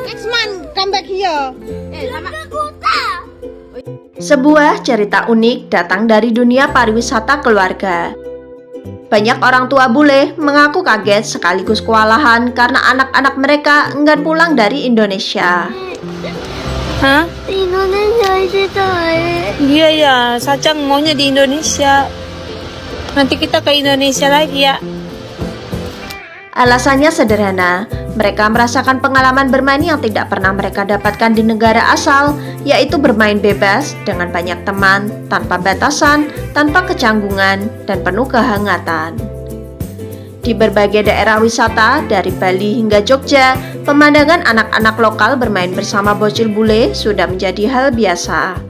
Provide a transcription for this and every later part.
Next man, come back here. Sebuah cerita unik datang dari dunia pariwisata keluarga. Banyak orang tua bule mengaku kaget sekaligus kewalahan karena anak-anak mereka enggan pulang dari Indonesia. Hah? Iya ya, Sacang maunya di Indonesia. Nanti kita ke Indonesia lagi ya. Alasannya sederhana, mereka merasakan pengalaman bermain yang tidak pernah mereka dapatkan di negara asal, yaitu bermain bebas dengan banyak teman, tanpa batasan, tanpa kecanggungan, dan penuh kehangatan. Di berbagai daerah wisata, dari Bali hingga Jogja, pemandangan anak-anak lokal bermain bersama bocil bule sudah menjadi hal biasa.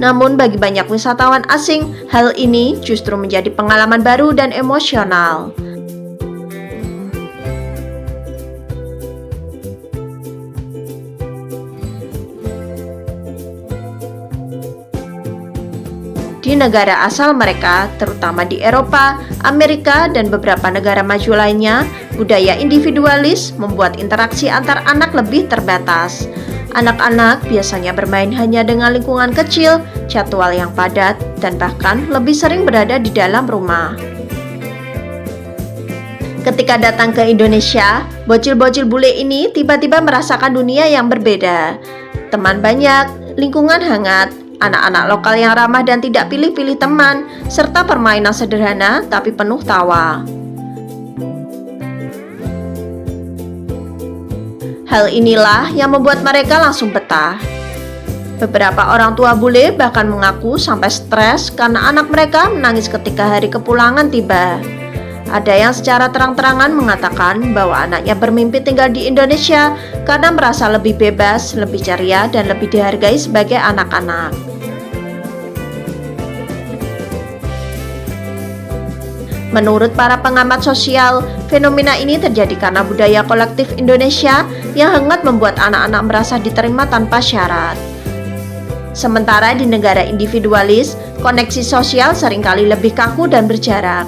Namun bagi banyak wisatawan asing, hal ini justru menjadi pengalaman baru dan emosional. Di negara asal mereka, terutama di Eropa, Amerika, dan beberapa negara maju lainnya, budaya individualis membuat interaksi antar anak lebih terbatas. Anak-anak biasanya bermain hanya dengan lingkungan kecil, jadwal yang padat, dan bahkan lebih sering berada di dalam rumah. Ketika datang ke Indonesia, bocil-bocil bule ini tiba-tiba merasakan dunia yang berbeda. Teman banyak, lingkungan hangat, anak-anak lokal yang ramah dan tidak pilih-pilih teman, serta permainan sederhana tapi penuh tawa. Hal inilah yang membuat mereka langsung betah. Beberapa orang tua bule bahkan mengaku sampai stres karena anak mereka menangis ketika hari kepulangan tiba. Ada yang secara terang-terangan mengatakan bahwa anaknya bermimpi tinggal di Indonesia karena merasa lebih bebas, lebih ceria, dan lebih dihargai sebagai anak-anak. Menurut para pengamat sosial, fenomena ini terjadi karena budaya kolektif Indonesia yang hangat membuat anak-anak merasa diterima tanpa syarat. Sementara di negara individualis, koneksi sosial seringkali lebih kaku dan berjarak.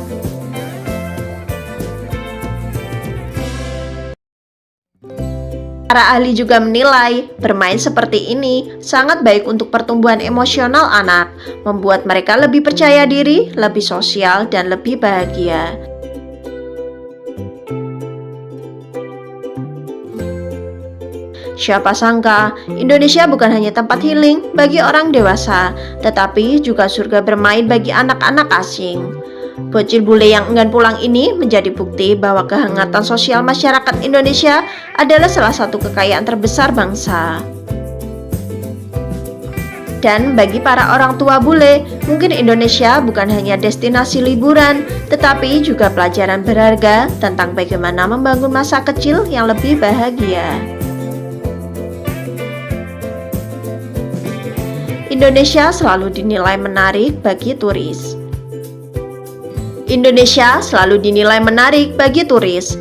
Para ahli juga menilai bermain seperti ini sangat baik untuk pertumbuhan emosional anak, membuat mereka lebih percaya diri, lebih sosial, dan lebih bahagia. Siapa sangka, Indonesia bukan hanya tempat healing bagi orang dewasa, tetapi juga surga bermain bagi anak-anak asing. Bocil bule yang enggan pulang ini menjadi bukti bahwa kehangatan sosial masyarakat Indonesia adalah salah satu kekayaan terbesar bangsa. Dan bagi para orang tua bule, mungkin Indonesia bukan hanya destinasi liburan, tetapi juga pelajaran berharga tentang bagaimana membangun masa kecil yang lebih bahagia. Indonesia selalu dinilai menarik bagi turis. Indonesia selalu dinilai menarik bagi turis.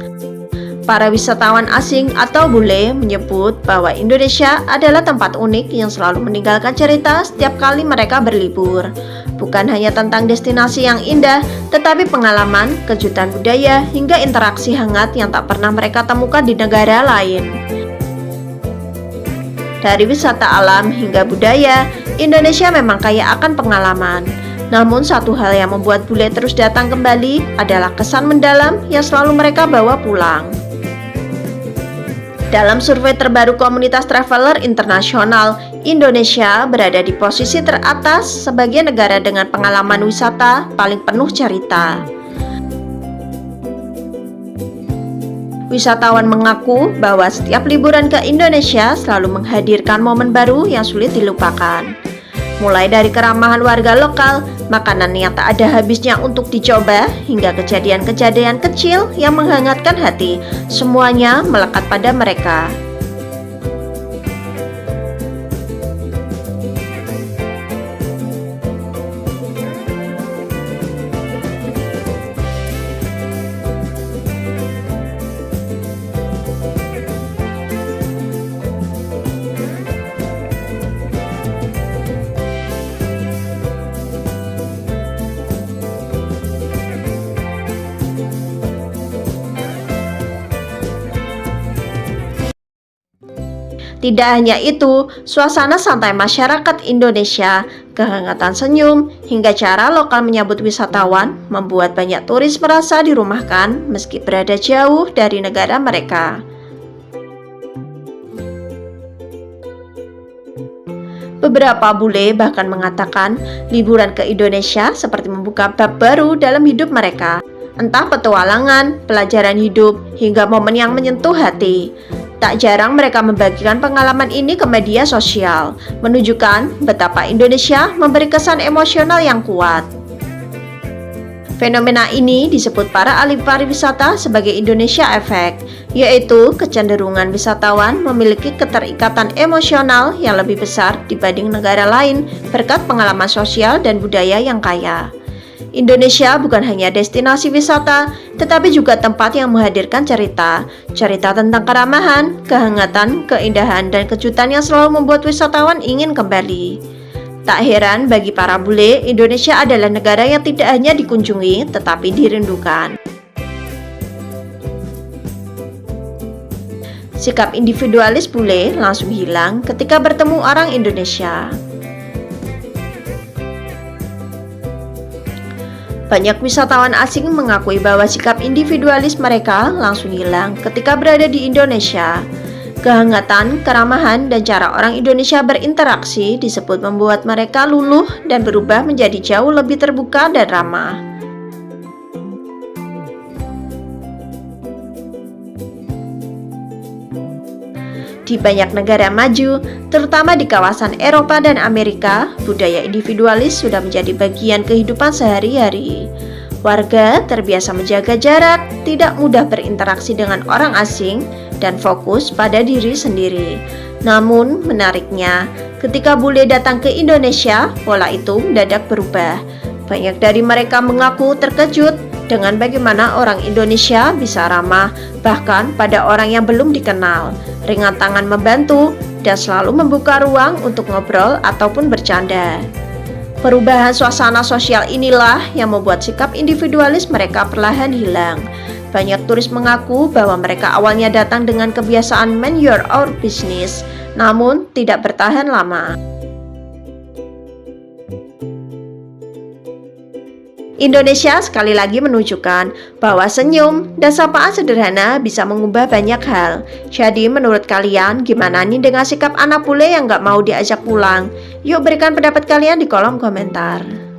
Para wisatawan asing atau bule menyebut bahwa Indonesia adalah tempat unik yang selalu meninggalkan cerita setiap kali mereka berlibur. Bukan hanya tentang destinasi yang indah, tetapi pengalaman, kejutan budaya, hingga interaksi hangat yang tak pernah mereka temukan di negara lain. Dari wisata alam hingga budaya, Indonesia memang kaya akan pengalaman. Namun satu hal yang membuat bule terus datang kembali adalah kesan mendalam yang selalu mereka bawa pulang. Dalam survei terbaru komunitas traveler internasional, Indonesia berada di posisi teratas sebagai negara dengan pengalaman wisata paling penuh cerita. Wisatawan mengaku bahwa setiap liburan ke Indonesia selalu menghadirkan momen baru yang sulit dilupakan. Mulai dari keramahan warga lokal, makanan yang tak ada habisnya untuk dicoba, hingga kejadian-kejadian kecil yang menghangatkan hati, semuanya melekat pada mereka. Tidak hanya itu, suasana santai masyarakat Indonesia, kehangatan senyum, hingga cara lokal menyambut wisatawan membuat banyak turis merasa dirumahkan meski berada jauh dari negara mereka. Beberapa bule bahkan mengatakan liburan ke Indonesia seperti membuka bab baru dalam hidup mereka. Entah petualangan, pelajaran hidup, hingga momen yang menyentuh hati. Tak jarang mereka membagikan pengalaman ini ke media sosial, menunjukkan betapa Indonesia memberi kesan emosional yang kuat. Fenomena ini disebut para ahli pariwisata sebagai Indonesia Effect, yaitu kecenderungan wisatawan memiliki keterikatan emosional yang lebih besar dibanding negara lain berkat pengalaman sosial dan budaya yang kaya. Indonesia bukan hanya destinasi wisata, tetapi juga tempat yang menghadirkan cerita tentang keramahan, kehangatan, keindahan, dan kejutan yang selalu membuat wisatawan ingin kembali. Tak heran bagi para bule, Indonesia adalah negara yang tidak hanya dikunjungi, tetapi dirindukan. Sikap individualis bule langsung hilang ketika bertemu orang Indonesia. Banyak wisatawan asing mengakui bahwa sikap individualis mereka langsung hilang ketika berada di Indonesia. Kehangatan, keramahan, dan cara orang Indonesia berinteraksi disebut membuat mereka luluh dan berubah menjadi jauh lebih terbuka dan ramah. Di banyak negara maju, terutama di kawasan Eropa dan Amerika, budaya individualis sudah menjadi bagian kehidupan sehari-hari. Warga terbiasa menjaga jarak, tidak mudah berinteraksi dengan orang asing, dan fokus pada diri sendiri. Namun, menariknya, ketika bule datang ke Indonesia, pola itu mendadak berubah. Banyak dari mereka mengaku terkejut dengan bagaimana orang Indonesia bisa ramah, bahkan pada orang yang belum dikenal, ringan tangan membantu, dan selalu membuka ruang untuk ngobrol ataupun bercanda. Perubahan suasana sosial inilah yang membuat sikap individualis mereka perlahan hilang. Banyak turis mengaku bahwa mereka awalnya datang dengan kebiasaan mind your own business, namun tidak bertahan lama. Indonesia sekali lagi menunjukkan bahwa senyum dan sapaan sederhana bisa mengubah banyak hal. Jadi menurut kalian gimana nih dengan sikap anak bule yang gak mau diajak pulang? Yuk berikan pendapat kalian di kolom komentar.